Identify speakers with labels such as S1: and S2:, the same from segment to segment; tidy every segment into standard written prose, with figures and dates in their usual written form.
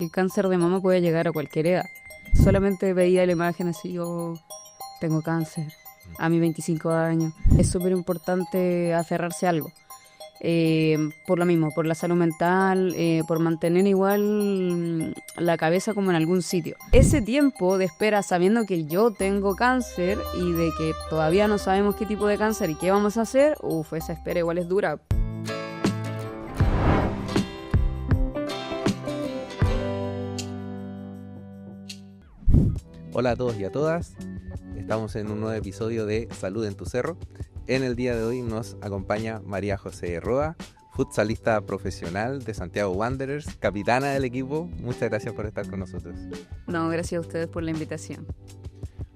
S1: El cáncer de mama puede llegar a cualquier edad. Solamente veía la imagen así, yo tengo cáncer a mis 25 años. Es súper importante aferrarse a algo. Por lo mismo, por la salud mental, por mantener igual la cabeza como en algún sitio. Ese tiempo de espera sabiendo que yo tengo cáncer y de que todavía no sabemos qué tipo de cáncer y qué vamos a hacer, esa espera igual es dura.
S2: Hola a todos y a todas, estamos en un nuevo episodio de Salud en tu Cerro. En el día de hoy nos acompaña María José Roa, futsalista profesional de Santiago Wanderers, capitana del equipo. Muchas gracias por estar con nosotros.
S1: No, gracias a ustedes por la invitación.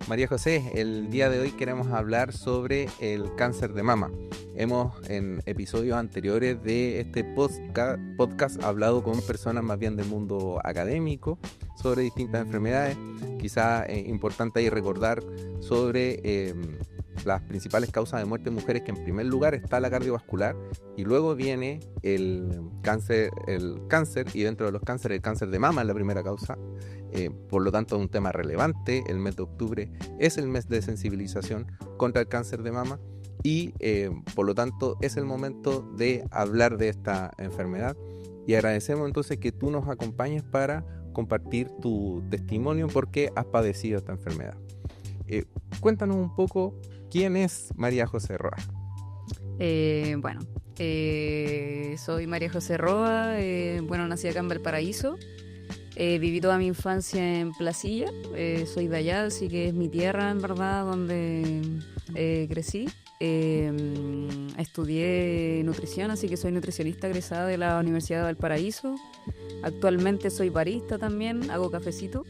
S2: María José, el día de hoy queremos hablar sobre el cáncer de mama. Hemos en episodios anteriores de este podcast hablado con personas más bien del mundo académico sobre distintas enfermedades. Quizá importante ahí recordar sobre las principales causas de muerte en mujeres, que en primer lugar está la cardiovascular y luego viene el cáncer y dentro de los cánceres el cáncer de mama es la primera causa. Por lo tanto es un tema relevante. El mes de octubre es el mes de sensibilización contra el cáncer de mama y por lo tanto es el momento de hablar de esta enfermedad, y agradecemos entonces que tú nos acompañes para compartir tu testimonio porque has padecido esta enfermedad. Cuéntanos un poco quién es María José Roa.
S1: Soy María José Roa, nací acá en Valparaíso. Viví toda mi infancia en Placilla, soy de allá, así que es mi tierra en verdad donde crecí. Estudié nutrición, así que soy nutricionista egresada de la Universidad de Valparaíso. Actualmente soy barista también, hago cafecito.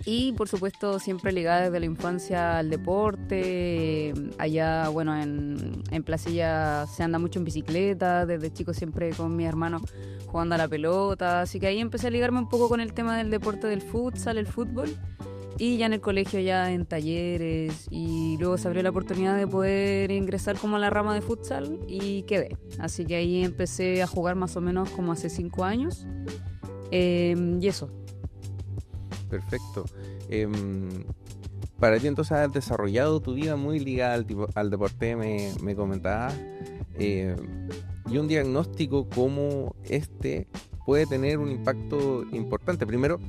S1: Y por supuesto siempre ligada desde la infancia al deporte. Allá, en Placilla se anda mucho en bicicleta, desde chico siempre con mis hermanos jugando a la pelota, así que ahí empecé a ligarme un poco con el tema del deporte del futsal, el fútbol, y ya en el colegio ya en talleres, y luego se abrió la oportunidad de poder ingresar como a la rama de futsal y quedé, así que ahí empecé a jugar más o menos como hace 5 años, y eso.
S2: Perfecto. Para ti entonces has desarrollado tu vida muy ligada al deporte, me comentabas, y un diagnóstico como este puede tener un impacto importante. Primero,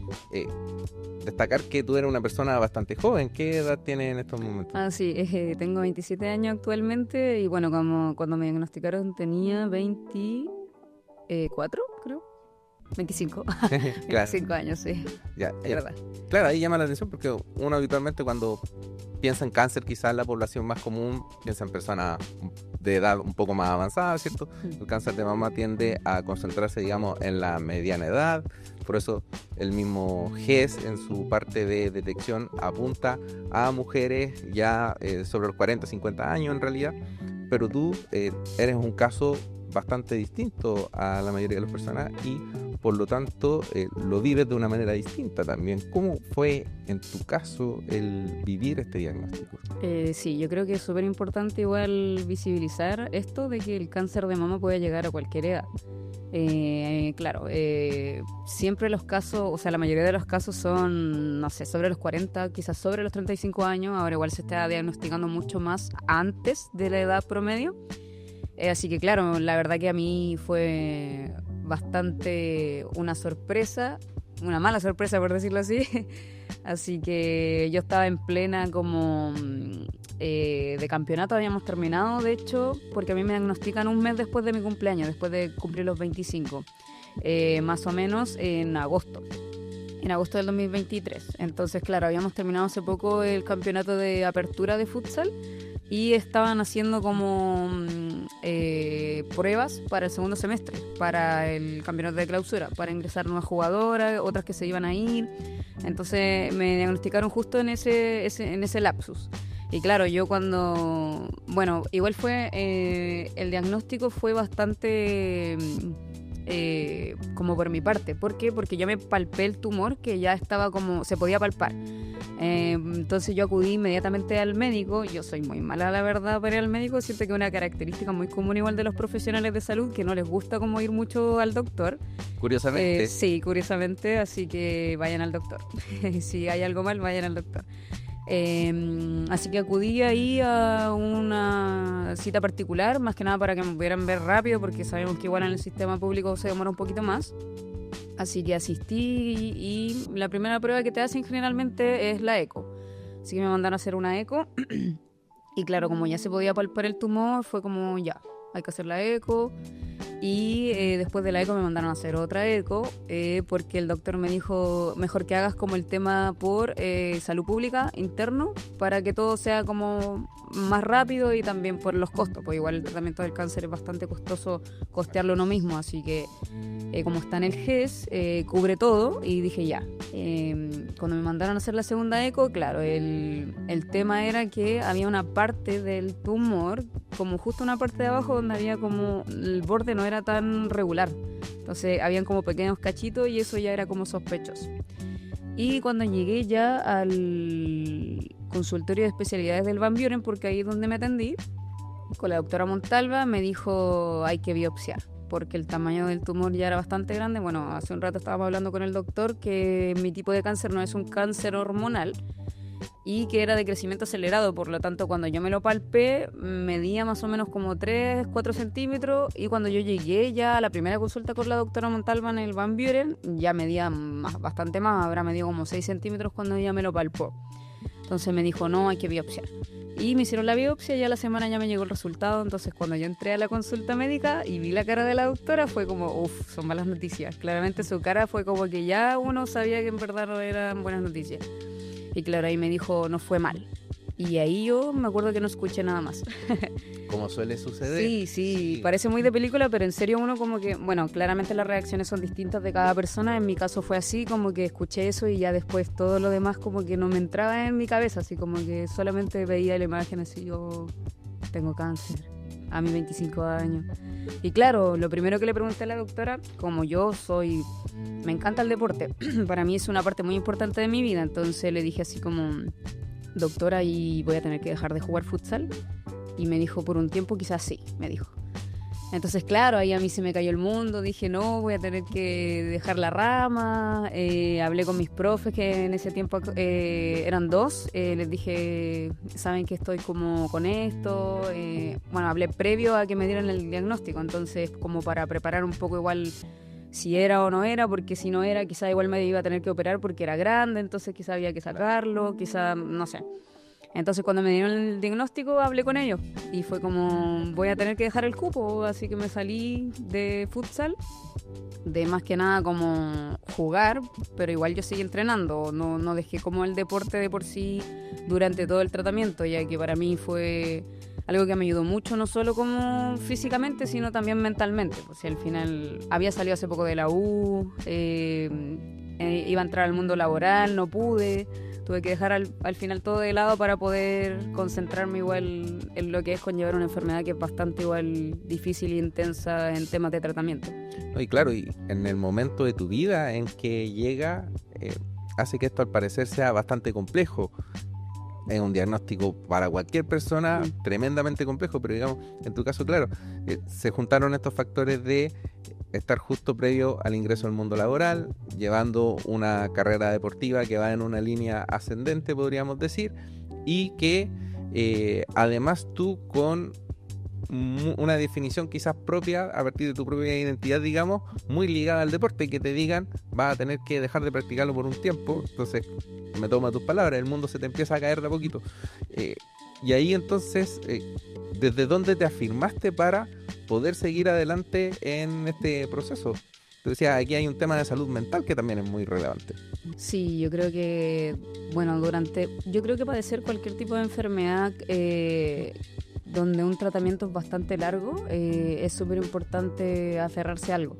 S2: destacar que tú eres una persona bastante joven. ¿Qué edad tienes en estos momentos?
S1: Sí, tengo 27 años actualmente y como cuando me diagnosticaron tenía 24, creo. 25.
S2: Claro.
S1: 25 años, sí.
S2: Ya,
S1: Es verdad.
S2: claro, ahí llama la atención porque uno habitualmente cuando piensa en cáncer, quizás la población más común piensa en personas de edad un poco más avanzada, ¿cierto? El cáncer de mama tiende a concentrarse, digamos, en la mediana edad. Por eso el mismo GES en su parte de detección apunta a mujeres ya sobre los 40, 50 años en realidad. Pero tú eres un caso bastante distinto a la mayoría de las personas y por lo tanto lo vives de una manera distinta también. ¿Cómo fue en tu caso el vivir este diagnóstico?
S1: Sí, yo creo que es súper importante igual visibilizar esto de que el cáncer de mama puede llegar a cualquier edad. Siempre los casos, la mayoría de los casos son, no sé, sobre los 40, quizás sobre los 35 años. Ahora igual se está diagnosticando mucho más antes de la edad promedio. Así que claro, la verdad que a mí fue bastante una sorpresa, una mala sorpresa por decirlo así. Así que yo estaba en plena como de campeonato, habíamos terminado de hecho, porque a mí me diagnostican un mes después de mi cumpleaños, después de cumplir los 25, más o menos en agosto del 2023. Entonces claro, habíamos terminado hace poco el campeonato de apertura de futsal y estaban haciendo como pruebas para el segundo semestre, para el campeonato de clausura, para ingresar nuevas jugadoras, otras que se iban a ir. Entonces me diagnosticaron justo en ese lapsus. Y claro, yo igual fue, el diagnóstico fue bastante como por mi parte. ¿Por qué? Porque yo me palpé el tumor que ya estaba como, se podía palpar. Entonces yo acudí inmediatamente al médico. Yo soy muy mala, la verdad, para ir al médico. Siento que es una característica muy común igual de los profesionales de salud, que no les gusta como ir mucho al doctor.
S2: Curiosamente.
S1: Sí, curiosamente, así que vayan al doctor. Si hay algo mal, vayan al doctor. Así que acudí ahí a una cita particular, más que nada para que me pudieran ver rápido, porque sabemos que igual en el sistema público se demora un poquito más. Así que asistí y la primera prueba que te hacen generalmente es la eco. Así que me mandaron a hacer una eco y claro, como ya se podía palpar el tumor, fue como ya, hay que hacer la eco. Y después de la eco me mandaron a hacer otra eco porque el doctor me dijo mejor que hagas como el tema por salud pública interno para que todo sea como más rápido y también por los costos, pues igual el tratamiento del cáncer es bastante costoso costearlo uno mismo, así que como está en el GES cubre todo y dije ya. Cuando me mandaron a hacer la segunda eco, claro, el tema era que había una parte del tumor, como justo una parte de abajo donde había como el borde no era tan regular, entonces habían como pequeños cachitos y eso ya era como sospechoso. Y cuando llegué ya al consultorio de especialidades del Van Buren, porque ahí es donde me atendí, con la doctora Montalva, me dijo hay que biopsiar, porque el tamaño del tumor ya era bastante grande. Bueno, hace un rato estábamos hablando con el doctor que mi tipo de cáncer no es un cáncer hormonal y que era de crecimiento acelerado, por lo tanto cuando yo me lo palpé medía más o menos como 3-4 centímetros y cuando yo llegué ya a la primera consulta con la doctora Montalva en el Van Buren ya medía bastante más, habrá medido como 6 centímetros cuando ella me lo palpó. Entonces me dijo no, hay que biopsiar. Y me hicieron la biopsia y a la semana ya me llegó el resultado. Entonces cuando yo entré a la consulta médica y vi la cara de la doctora fue como, uff, son malas noticias. Claramente su cara fue como que ya uno sabía que en verdad no eran buenas noticias. Y claro, ahí me dijo, no fue mal. Y ahí yo me acuerdo que no escuché nada más.
S2: Como suele suceder.
S1: Sí, parece muy de película, pero en serio uno como que, bueno, claramente las reacciones son distintas de cada persona. En mi caso fue así, como que escuché eso y ya después todo lo demás como que no me entraba en mi cabeza, así como que solamente veía la imagen así, yo tengo cáncer a mis 25 años. Y claro, lo primero que le pregunté a la doctora, como me encanta el deporte, para mí es una parte muy importante de mi vida, entonces le dije así como, doctora, ¿y voy a tener que dejar de jugar futsal? Y me dijo, por un tiempo quizás sí, me dijo. Entonces, claro, ahí a mí se me cayó el mundo, dije, no, voy a tener que dejar la rama. Hablé con mis profes, que en ese tiempo eran 2, les dije, saben que estoy como con esto. Bueno, hablé previo a que me dieran el diagnóstico, entonces como para preparar un poco igual si era o no era, porque si no era, quizá igual me iba a tener que operar porque era grande, entonces quizá había que sacarlo, quizá, no sé. Entonces cuando me dieron el diagnóstico hablé con ellos y fue como voy a tener que dejar el cupo, así que me salí de futsal, de más que nada como jugar, pero igual yo seguí entrenando, no dejé como el deporte de por sí durante todo el tratamiento, ya que para mí fue algo que me ayudó mucho, no solo como físicamente, sino también mentalmente, pues al final había salido hace poco de la U, iba a entrar al mundo laboral, no pude. Tuve que dejar al final todo de lado para poder concentrarme igual en lo que es conllevar una enfermedad que es bastante igual difícil e intensa en temas de tratamiento.
S2: Y claro, y en el momento de tu vida en que llega, hace que esto al parecer sea bastante complejo. Es un diagnóstico para cualquier persona tremendamente complejo, pero digamos, en tu caso, claro, se juntaron estos factores de estar justo previo al ingreso al mundo laboral, llevando una carrera deportiva que va en una línea ascendente, podríamos decir, y que además tú con una definición quizás propia, a partir de tu propia identidad, digamos, muy ligada al deporte, que te digan, vas a tener que dejar de practicarlo por un tiempo, entonces me toma tus palabras, el mundo se te empieza a caer de a poquito. Y ahí entonces, ¿desde dónde te afirmaste para poder seguir adelante en este proceso? Tú decías, aquí hay un tema de salud mental que también es muy relevante.
S1: Sí, yo creo que, bueno, yo creo que padecer cualquier tipo de enfermedad donde un tratamiento es bastante largo, es súper importante aferrarse a algo.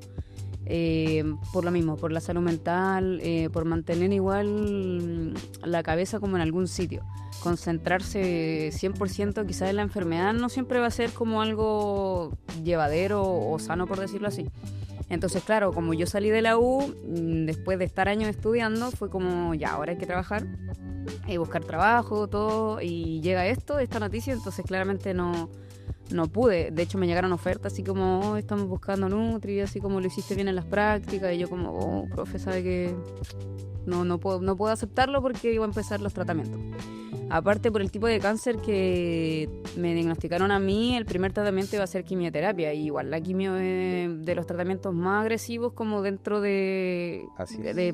S1: Por lo mismo, por la salud mental, por mantener igual la cabeza como en algún sitio. Concentrarse 100% quizás en la enfermedad no siempre va a ser como algo llevadero o sano, por decirlo así. Entonces, claro, como yo salí de la U, después de estar años estudiando, fue como, ya, ahora hay que trabajar, buscar trabajo, todo, y llega esta noticia, entonces claramente no pude. De hecho, me llegaron ofertas así como, estamos buscando Nutri, así como lo hiciste bien en las prácticas, y yo como, profe, sabe que no puedo aceptarlo porque iba a empezar los tratamientos. Aparte, por el tipo de cáncer que me diagnosticaron a mí, el primer tratamiento iba a ser quimioterapia. Y igual la quimio es de los tratamientos más agresivos como dentro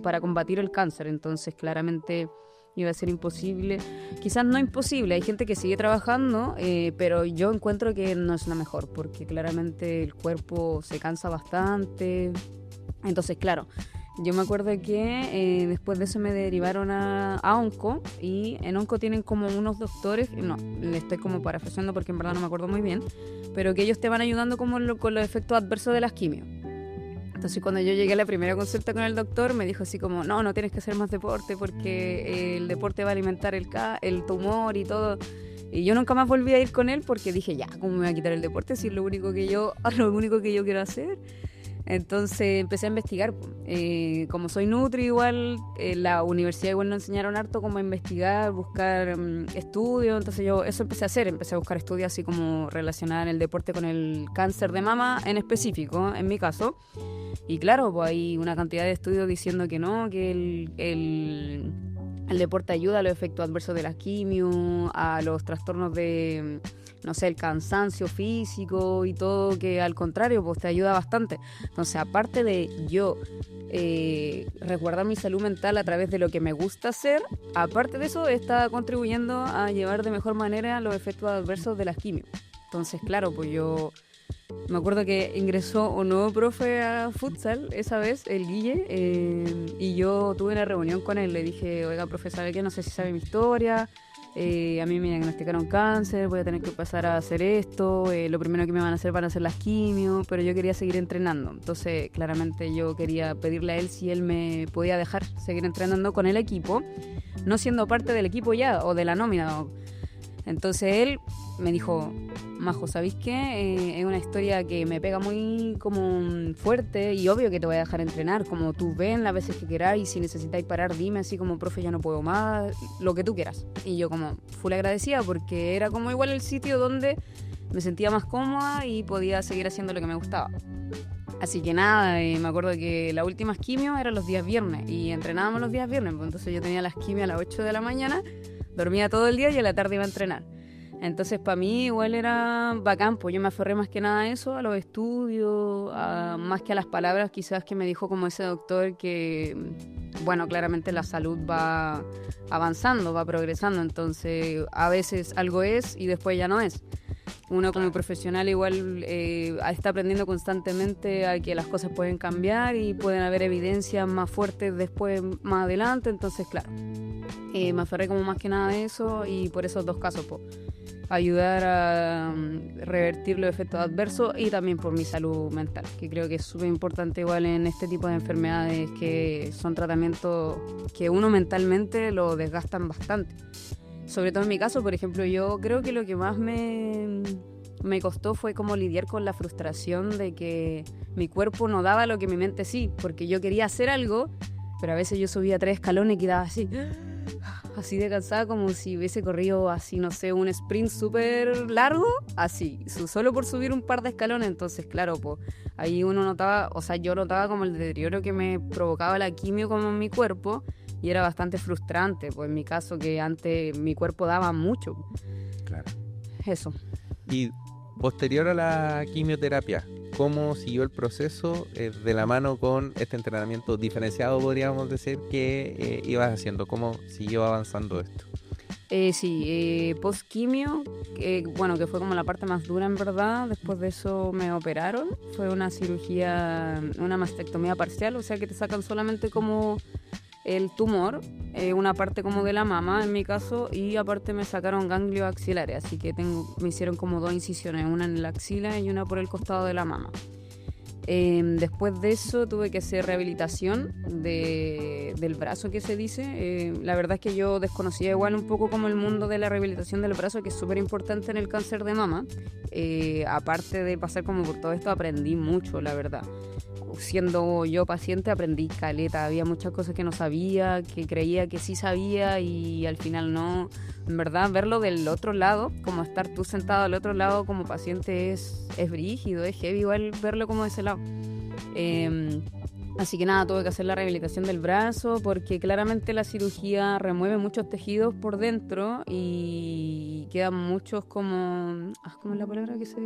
S1: para combatir el cáncer. Entonces, claramente iba a ser imposible. Quizás no imposible, hay gente que sigue trabajando, pero yo encuentro que no es la mejor, porque claramente el cuerpo se cansa bastante. Entonces, claro, yo me acuerdo que después de eso me derivaron a Onco, y en Onco tienen como unos doctores, no, le estoy como parafraseando porque en verdad no me acuerdo muy bien, pero que ellos te van ayudando como con los efectos adversos de las quimios. Entonces cuando yo llegué a la primera consulta con el doctor me dijo así como, no tienes que hacer más deporte porque el deporte va a alimentar el tumor y todo. Y yo nunca más volví a ir con él porque dije, ya, ¿cómo me va a quitar el deporte si es lo único que yo quiero hacer? Entonces empecé a investigar. Como soy Nutri igual, la universidad igual nos enseñaron harto como a investigar, buscar estudios. Entonces yo eso empecé a buscar estudios así como relacionar el deporte con el cáncer de mama en específico, en mi caso. Y claro, pues hay una cantidad de estudios diciendo que no, que el deporte ayuda a los efectos adversos de la quimio, a los trastornos de, no sé, el cansancio físico y todo, que al contrario, pues te ayuda bastante. Entonces, aparte de yo resguardar mi salud mental a través de lo que me gusta hacer, aparte de eso, está contribuyendo a llevar de mejor manera los efectos adversos de las quimio. Entonces, claro, pues yo me acuerdo que ingresó un nuevo profe a futsal esa vez, el Guille, y yo tuve una reunión con él. Le dije, oiga, profe, ¿sabe qué? No sé si sabe mi historia. A mí me diagnosticaron cáncer, voy a tener que pasar a hacer esto, lo primero que me van a hacer las quimios, pero yo quería seguir entrenando. Entonces, claramente yo quería pedirle a él si él me podía dejar seguir entrenando con el equipo, no siendo parte del equipo ya, o de la nómina. Entonces él me dijo, Majo, ¿sabéis qué? Es una historia que me pega muy como fuerte y obvio que te voy a dejar entrenar, como tú ven las veces que queráis, si necesitáis parar, dime, así como, profe, ya no puedo más, lo que tú quieras. Y yo como full agradecida porque era como igual el sitio donde me sentía más cómoda y podía seguir haciendo lo que me gustaba. Así que nada, me acuerdo que las últimas quimios eran los días viernes y entrenábamos los días viernes, pues entonces yo tenía las quimios a las 8 de la mañana, dormía todo el día y a la tarde iba a entrenar. Entonces para mí igual era bacán, pues yo me aferré más que nada a eso, a los estudios, más que a las palabras quizás que me dijo como ese doctor que, bueno, claramente la salud va avanzando, va progresando, entonces a veces algo es y después ya no es. Uno como profesional igual está aprendiendo constantemente a que las cosas pueden cambiar y pueden haber evidencias más fuertes después, más adelante, entonces claro, me aferré como más que nada a eso y por esos dos casos, pues, ayudar a revertir los efectos adversos y también por mi salud mental, que creo que es súper importante igual en este tipo de enfermedades que son tratamientos que uno mentalmente lo desgastan bastante. Sobre todo en mi caso, por ejemplo, yo creo que lo que más me costó fue como lidiar con la frustración de que mi cuerpo no daba lo que mi mente sí, porque yo quería hacer algo, pero a veces yo subía 3 escalones y quedaba así de cansada, como si hubiese corrido así, no sé, un sprint súper largo, así, solo por subir un par de escalones. Entonces, claro, pues ahí uno notaba, o sea, yo notaba como el deterioro que me provocaba la quimio como en mi cuerpo, y era bastante frustrante, pues en mi caso que antes mi cuerpo daba mucho.
S2: Claro.
S1: Eso.
S2: Y posterior a la quimioterapia, ¿cómo siguió el proceso de la mano con este entrenamiento diferenciado, podríamos decir, que ibas haciendo? ¿Cómo siguió avanzando esto?
S1: Sí, post-quimio, bueno, que fue como la parte más dura en verdad. Después de eso me operaron. Fue una cirugía, una mastectomía parcial, o sea que te sacan solamente como el tumor, una parte como de la mama en mi caso, y aparte me sacaron ganglios axilares, así que me hicieron como 2 incisiones, una en la axila y una por el costado de la mama. Después de eso tuve que hacer rehabilitación del brazo, que se dice. La verdad es que yo desconocía igual un poco como el mundo de la rehabilitación del brazo, que es súper importante en el cáncer de mama. Aparte de pasar como por todo esto, aprendí mucho, la verdad. siendo yo paciente aprendí caleta, había muchas cosas que no sabía, que creía que sí sabía y al final no. En verdad, verlo del otro lado, como estar tú sentado al otro lado como paciente es brígido, es heavy igual verlo como de ese lado. Así que nada, tuve que hacer la rehabilitación del brazo porque claramente la cirugía remueve muchos tejidos por dentro y quedan muchos como... ¿Cómo es la palabra que se...?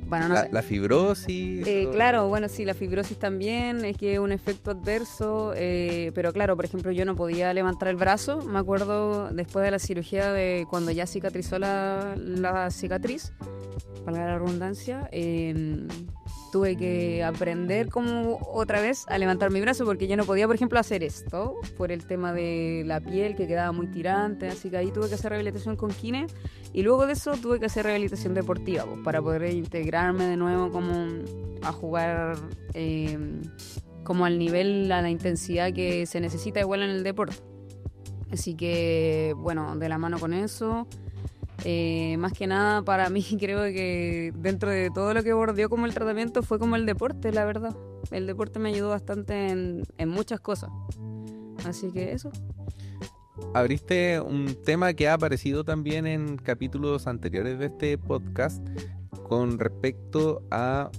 S1: Bueno, no sé.
S2: La fibrosis.
S1: Claro, bueno, sí, la fibrosis también es que es un efecto adverso, pero claro, por ejemplo, yo no podía levantar el brazo, me acuerdo después de la cirugía de cuando ya cicatrizó la cicatriz, para la redundancia, tuve que aprender como otra vez a levantar mi brazo porque yo no podía, por ejemplo, hacer esto por el tema de la piel que quedaba muy tirante, así que ahí tuve que hacer rehabilitación con kine y luego de eso tuve que hacer rehabilitación deportiva pues, para poder integrarme de nuevo como a jugar como al nivel, a la intensidad que se necesita igual en el deporte. Así que, bueno, de la mano con eso... más que nada para mí creo que dentro de todo lo que bordeó como el tratamiento fue como el deporte, la verdad. El deporte me ayudó bastante en muchas cosas. Así que eso.
S2: Abriste un tema que ha aparecido también en capítulos anteriores de este podcast con respecto a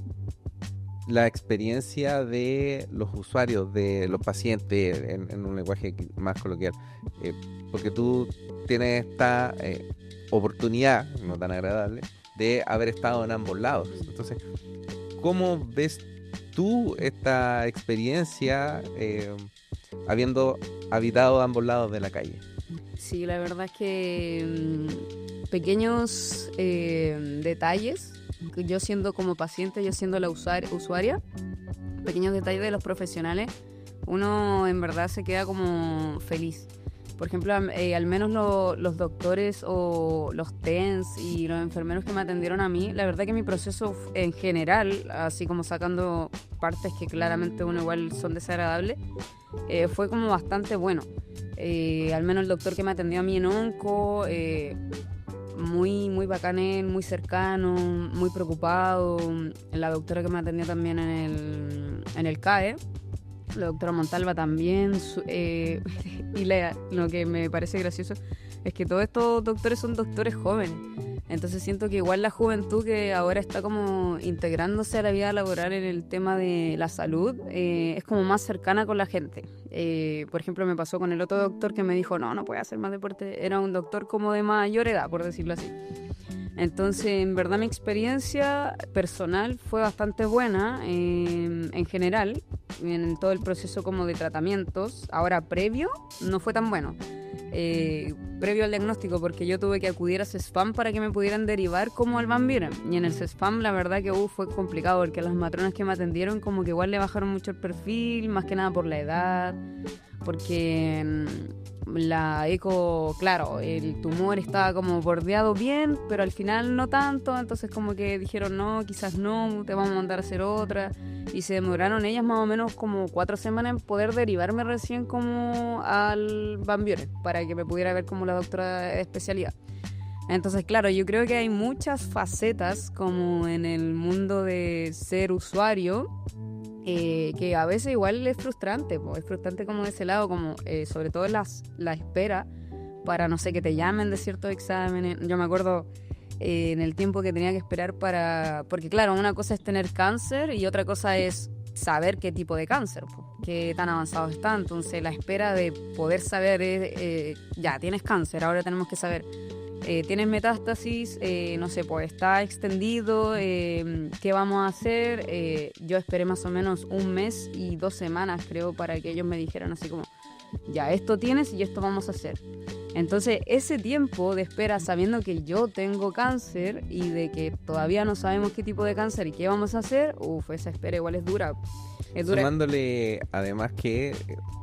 S2: la experiencia de los usuarios, de los pacientes, en un lenguaje más coloquial. Porque tú tienes esta... oportunidad, no tan agradable, de haber estado en ambos lados. Entonces, ¿cómo ves tú esta experiencia habiendo habitado ambos lados de la calle?
S1: Sí, la verdad es que pequeños detalles, yo siendo como paciente, yo siendo la usuaria, pequeños detalles de los profesionales, uno en verdad se queda como feliz. Por ejemplo, al menos los doctores o los TENS y los enfermeros que me atendieron a mí, la verdad que mi proceso en general, así como sacando partes que claramente uno igual son desagradables, fue como bastante bueno. Al menos el doctor que me atendió a mí en onco, muy, muy bacán él, muy cercano, muy preocupado. La doctora que me atendió también en el CAE, la doctora Montalva también, y lo que me parece gracioso es que todos estos doctores son doctores jóvenes, entonces siento que igual la juventud que ahora está como integrándose a la vida laboral en el tema de la salud, es como más cercana con la gente. Por ejemplo, me pasó con el otro doctor que me dijo, no puede hacer más deporte, era un doctor como de mayor edad, por decirlo así. Entonces, en verdad mi experiencia personal fue bastante buena en general, en todo el proceso como de tratamientos. Ahora, previo, no fue tan bueno. Previo al diagnóstico, porque yo tuve que acudir a CESFAM para que me pudieran derivar como al Van Buren. Y en el CESFAM la verdad que fue complicado, porque las matronas que me atendieron como que igual le bajaron mucho el perfil, más que nada por la edad, porque... la eco, claro, el tumor estaba como bordeado bien, pero al final no tanto, entonces como que dijeron no, quizás no, te vamos a mandar a hacer otra, y se demoraron ellas más o menos como 4 semanas en poder derivarme recién como al Van Buren, para que me pudiera ver como la doctora de especialidad. Entonces, claro, yo creo que hay muchas facetas como en el mundo de ser usuario, que a veces igual es frustrante como de ese lado, como sobre todo la espera para, no sé, que te llamen de ciertos exámenes. Yo me acuerdo en el tiempo que tenía que esperar porque claro, una cosa es tener cáncer y otra cosa es saber qué tipo de cáncer, qué tan avanzado está. Entonces la espera de poder saber ya, tienes cáncer, ahora tenemos que saber tienes metástasis, no sé, pues está extendido, ¿qué vamos a hacer? Yo esperé más o menos 1 mes y 2 semanas, creo, para que ellos me dijeran así como, ya, esto tienes y esto vamos a hacer. Entonces, ese tiempo de espera, sabiendo que yo tengo cáncer y de que todavía no sabemos qué tipo de cáncer y qué vamos a hacer, esa espera igual es dura.
S2: Sumándole, además que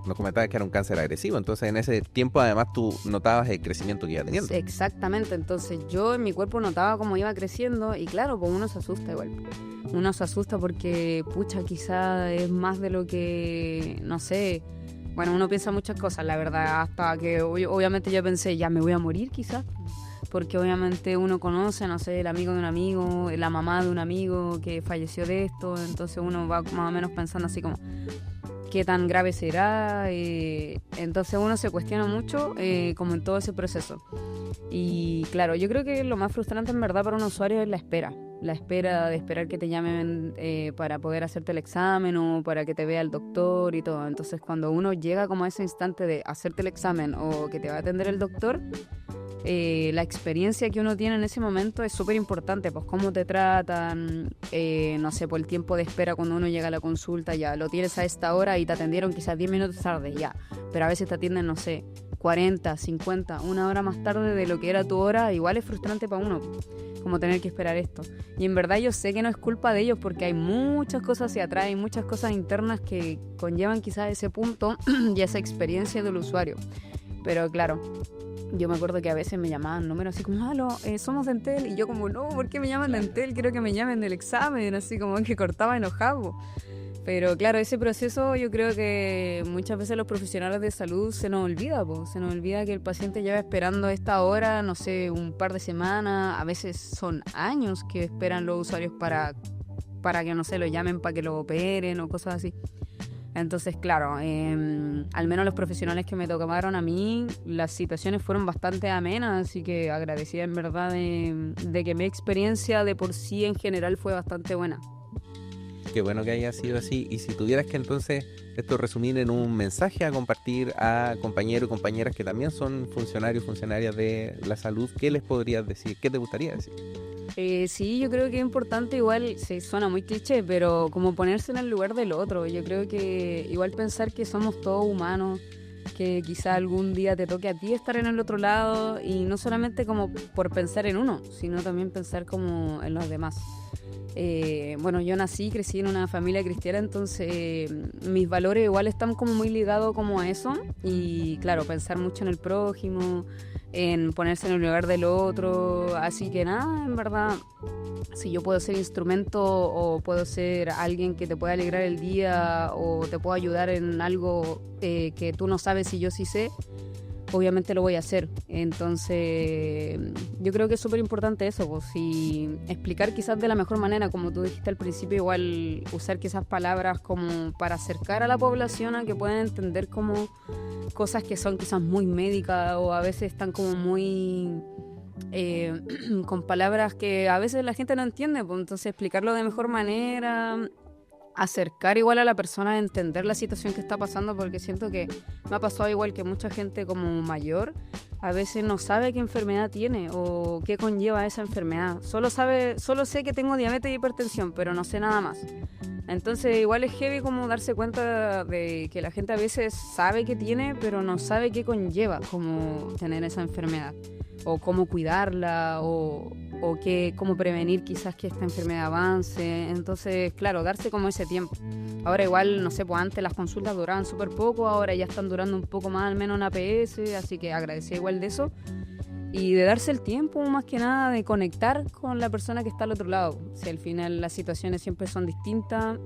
S2: nos comentabas que era un cáncer agresivo, entonces en ese tiempo además tú notabas el crecimiento que iba teniendo.
S1: Exactamente, entonces yo en mi cuerpo notaba cómo iba creciendo y claro, pues uno se asusta igual. Uno se asusta porque, pucha, quizá es más de lo que, no sé... Bueno, uno piensa muchas cosas, la verdad, hasta que obviamente yo pensé, ya me voy a morir quizás, porque obviamente uno conoce, no sé, el amigo de un amigo, la mamá de un amigo que falleció de esto, entonces uno va más o menos pensando así como, ¿qué tan grave será? Entonces uno se cuestiona mucho como en todo ese proceso. Y claro, yo creo que lo más frustrante en verdad para un usuario es la espera de esperar que te llamen para poder hacerte el examen o para que te vea el doctor y todo. Entonces cuando uno llega como a ese instante de hacerte el examen o que te va a atender el doctor, la experiencia que uno tiene en ese momento es súper importante, pues cómo te tratan, no sé, por el tiempo de espera cuando uno llega a la consulta, ya lo tienes a esta hora y te atendieron quizás 10 minutos tarde, ya, pero a veces te atienden, no sé, 40, 50, una hora más tarde de lo que era tu hora, igual es frustrante para uno, como tener que esperar esto. Y en verdad yo sé que no es culpa de ellos porque hay muchas cosas hacia atrás, hay muchas cosas internas que conllevan quizás ese punto y esa experiencia del usuario. Pero claro, yo me acuerdo que a veces me llamaban números así como, aló, somos de Entel. Y yo como, no, ¿por qué me llaman de Entel? Quiero que me llamen del examen, así como que cortaba enojado. Pero claro, ese proceso yo creo que muchas veces los profesionales de salud se nos olvida, se nos olvida que el paciente lleva esperando esta hora, no sé, un par de semanas, a veces son años que esperan los usuarios para que, no sé, lo llamen para que lo operen o cosas así. Entonces, claro, al menos los profesionales que me tocaron a mí, las situaciones fueron bastante amenas, así que agradecida en verdad de que mi experiencia de por sí en general fue bastante buena.
S2: Qué bueno que haya sido así. Y si tuvieras que entonces esto resumir en un mensaje a compartir a compañeros y compañeras que también son funcionarios, funcionarias de la salud, ¿qué les podrías decir? ¿Qué te gustaría decir?
S1: Sí, yo creo que es importante, igual se suena muy cliché, pero como ponerse en el lugar del otro. Yo creo que igual pensar que somos todos humanos, que quizá algún día te toque a ti estar en el otro lado y no solamente como por pensar en uno, sino también pensar como en los demás. Bueno, yo crecí en una familia cristiana, entonces mis valores igual están como muy ligados como a eso y claro, pensar mucho en el prójimo, en ponerse en el lugar del otro, así que nada, en verdad, si yo puedo ser instrumento o puedo ser alguien que te pueda alegrar el día o te puedo ayudar en algo que tú no sabes y yo sí sé, obviamente lo voy a hacer. Entonces yo creo que es súper importante eso, pues, y explicar quizás de la mejor manera, como tú dijiste al principio, igual usar quizás palabras como para acercar a la población a que puedan entender como cosas que son quizás muy médicas o a veces están como muy con palabras que a veces la gente no entiende, pues entonces explicarlo de mejor manera, acercar igual a la persona a entender la situación que está pasando, porque siento que me ha pasado igual que mucha gente como mayor a veces no sabe qué enfermedad tiene o qué conlleva esa enfermedad. Solo sé que tengo diabetes y hipertensión, pero no sé nada más. Entonces igual es heavy como darse cuenta de que la gente a veces sabe que tiene, pero no sabe qué conlleva como tener esa enfermedad, o cómo cuidarla, o cómo prevenir quizás que esta enfermedad avance. Entonces, claro, darse como ese tiempo. Ahora igual, no sé, pues antes las consultas duraban súper poco, ahora ya están durando un poco más, al menos en APS, así que agradecía igual de eso. Y de darse el tiempo, más que nada, de conectar con la persona que está al otro lado. Si al final las situaciones siempre son distintas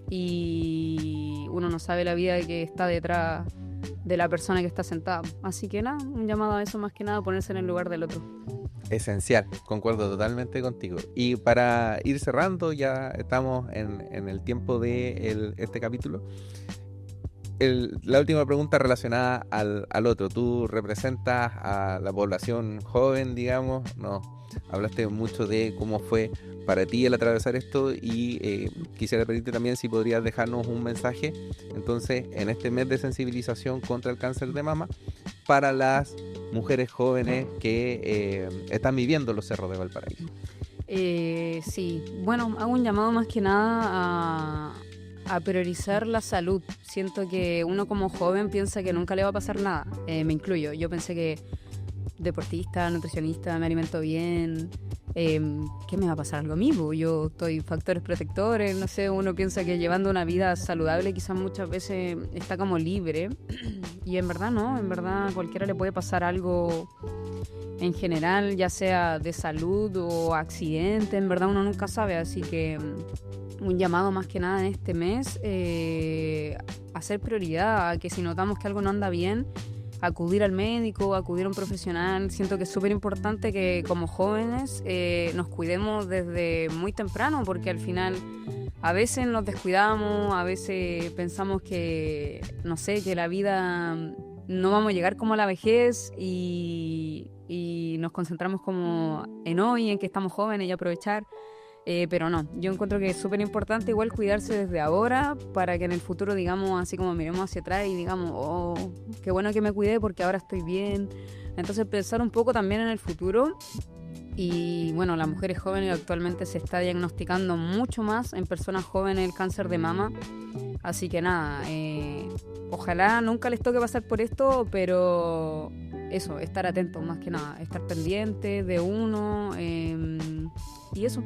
S1: y uno no sabe la vida que está detrás de la persona que está sentada. Así que nada, un llamado a eso más que nada, ponerse en el lugar del otro.
S2: Esencial, concuerdo totalmente contigo. Y para ir cerrando, ya estamos en el tiempo de este capítulo. La última pregunta relacionada al otro. Tú representas a la población joven, digamos. Nos hablaste mucho de cómo fue para ti el atravesar esto y quisiera pedirte también si podrías dejarnos un mensaje entonces en este mes de sensibilización contra el cáncer de mama para las mujeres jóvenes que están viviendo los cerros de Valparaíso.
S1: Sí, bueno, hago un llamado más que nada a priorizar la salud. Siento que uno como joven piensa que nunca le va a pasar nada, me incluyo. Yo pensé que deportista, nutricionista, me alimento bien, ¿qué me va a pasar algo a mí? Yo estoy factores protectores, no sé, uno piensa que llevando una vida saludable quizás muchas veces está como libre y en verdad no, en verdad a cualquiera le puede pasar algo en general, ya sea de salud o accidente, en verdad uno nunca sabe, así que un llamado más que nada en este mes a hacer prioridad, a que si notamos que algo no anda bien, acudir al médico, acudir a un profesional. Siento que es súper importante que como jóvenes nos cuidemos desde muy temprano, porque al final a veces nos descuidamos, a veces pensamos que, no sé, que la vida no vamos a llegar como a la vejez y nos concentramos como en hoy, en que estamos jóvenes y aprovechar. Pero no, yo encuentro que es súper importante igual cuidarse desde ahora para que en el futuro, digamos, así como miremos hacia atrás y digamos, oh, qué bueno que me cuidé porque ahora estoy bien. Entonces pensar un poco también en el futuro. Y bueno, las mujeres jóvenes actualmente se está diagnosticando mucho más en personas jóvenes el cáncer de mama. Así que nada, ojalá nunca les toque pasar por esto, pero eso, estar atentos más que nada, estar pendiente de uno y eso.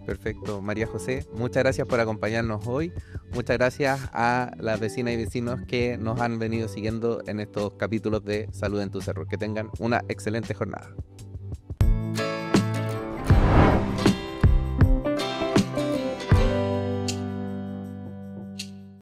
S2: Perfecto, María José, muchas gracias por acompañarnos hoy. Muchas gracias a las vecinas y vecinos que nos han venido siguiendo en estos capítulos de Salud en tu Cerro. Que tengan una excelente jornada.